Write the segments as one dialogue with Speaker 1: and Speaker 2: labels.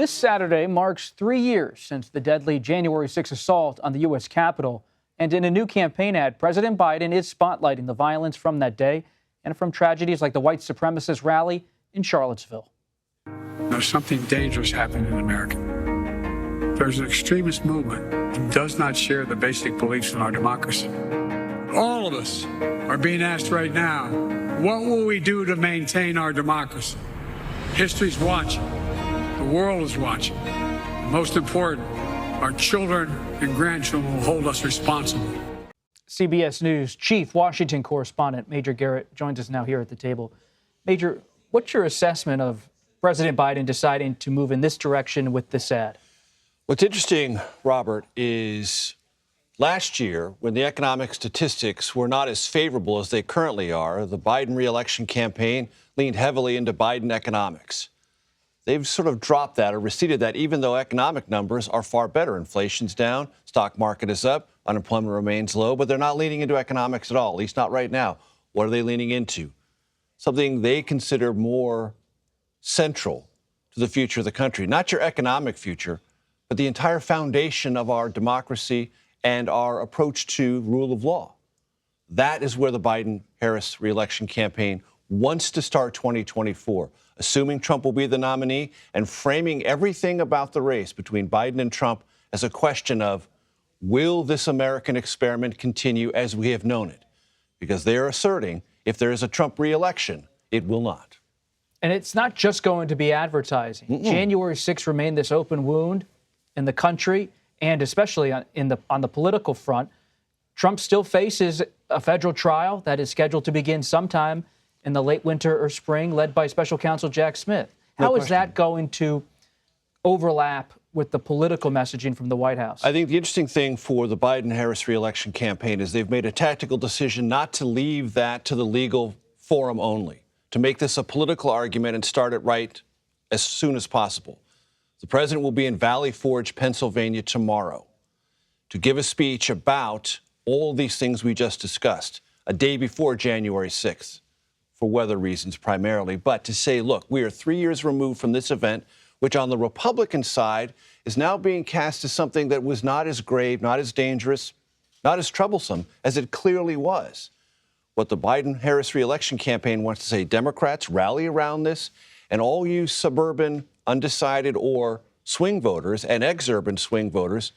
Speaker 1: This Saturday marks 3 years since the deadly January 6 assault on the U.S. Capitol. And in a new campaign ad, President Biden is spotlighting the violence from that day and from tragedies like the white supremacist rally in Charlottesville.
Speaker 2: There's something dangerous happening in America. There's an extremist movement that does not share the basic beliefs in our democracy. All of us are being asked right now, what will we do to maintain our democracy? History's watching. The world is watching. And most important, our children and grandchildren will hold us responsible.
Speaker 1: CBS News Chief Washington correspondent Major Garrett joins us now here at the table. Major, what's your assessment of President Biden deciding to move in this direction with this ad?
Speaker 3: What's interesting, Robert, is last year, when the economic statistics were not as favorable as they currently are, the Biden reelection campaign leaned heavily into Biden economics. They've sort of dropped that or receded that, even though economic numbers are far better. Inflation's down, stock market is up, unemployment remains low, but they're not leaning into economics at all, at least not right now. What are they leaning into? Something they consider more central to the future of the country, not your economic future, but the entire foundation of our democracy and our approach to rule of law. That is where the Biden-Harris reelection campaign wants to start 2024, assuming Trump will be the nominee and framing everything about the race between Biden and Trump as a question of, will this American experiment continue as we have known it? Because they are asserting if there is a Trump reelection, it will not.
Speaker 1: And it's not just going to be advertising. January 6th remained this open wound in the country, and especially on the political front. Trump still faces a federal trial that is scheduled to begin sometime in the late winter or spring, led by special counsel Jack Smith. How is that going to overlap with the political messaging from the White House?
Speaker 3: I think the interesting thing for the Biden-Harris reelection campaign is they've made a tactical decision not to leave that to the legal forum only, to make this a political argument and start it right as soon as possible. The president will be in Valley Forge, Pennsylvania tomorrow to give a speech about all these things we just discussed, a day before January 6th, for weather reasons primarily, but to say, look, we are 3 years removed from this event, which on the Republican side is now being cast as something that was not as grave, not as dangerous, not as troublesome as it clearly was. What the Biden-Harris reelection campaign wants to say, Democrats rally around this, and all you suburban, undecided, or swing voters and exurban swing voters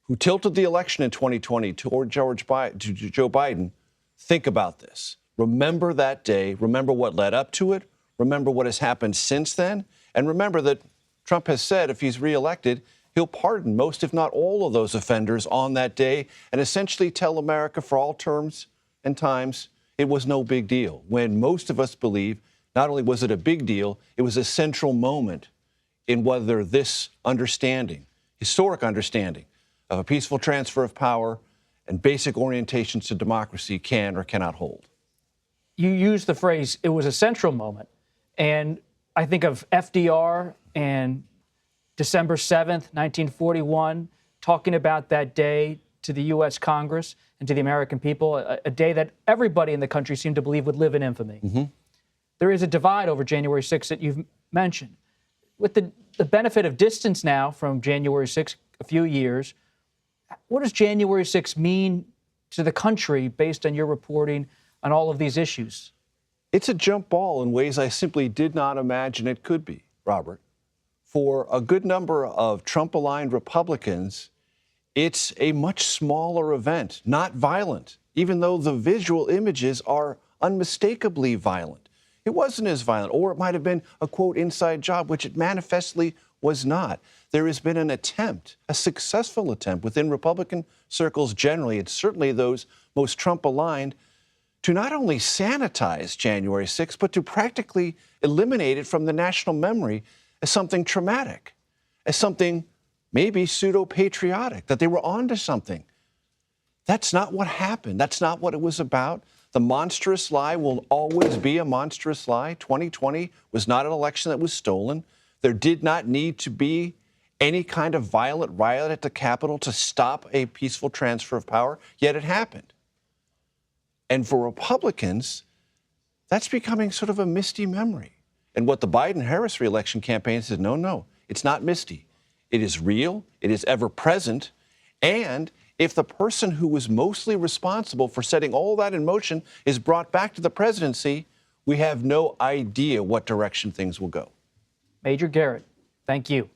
Speaker 3: who tilted the election in 2020 toward Joe Biden, think about this. Remember that day. Remember what led up to it. Remember what has happened since then. And remember that Trump has said if he's reelected, he'll pardon most, if not all, of those offenders on that day and essentially tell America for all terms and times it was no big deal. When most of us believe not only was it a big deal, it was a central moment in whether this understanding, historic understanding of a peaceful transfer of power and basic orientations to democracy can or cannot hold.
Speaker 1: You used the phrase, it was a central moment. And I think of FDR and December 7th, 1941, talking about that day to the U.S. Congress and to the American people, a day that everybody in the country seemed to believe would live in infamy. There is a divide over January 6th that you've mentioned. With the benefit of distance now from January 6th, a few years, what does January 6th mean to the country based on your reporting on all of these issues?
Speaker 3: It's a jump ball in ways I simply did not imagine it could be, Robert. For a good number of Trump-aligned Republicans, it's a much smaller event, not violent, even though the visual images are unmistakably violent. It wasn't as violent, or it might have been a, quote, inside job, which it manifestly was not. There has been an attempt, a successful attempt within Republican circles generally, and certainly those most Trump-aligned, to not only sanitize January 6th, but to practically eliminate it from the national memory as something traumatic, as something maybe pseudo-patriotic, that they were onto something. That's not what happened. That's not what it was about. The monstrous lie will always be a monstrous lie. 2020 was not an election that was stolen. There did not need to be any kind of violent riot at the Capitol to stop a peaceful transfer of power, yet it happened. And for Republicans, that's becoming sort of a misty memory. And what the Biden-Harris reelection campaign said, no, It's not misty. It is real. It is ever present. And if the person who was mostly responsible for setting all that in motion is brought back to the presidency, we have no idea what direction things will go.
Speaker 1: Major Garrett, thank you.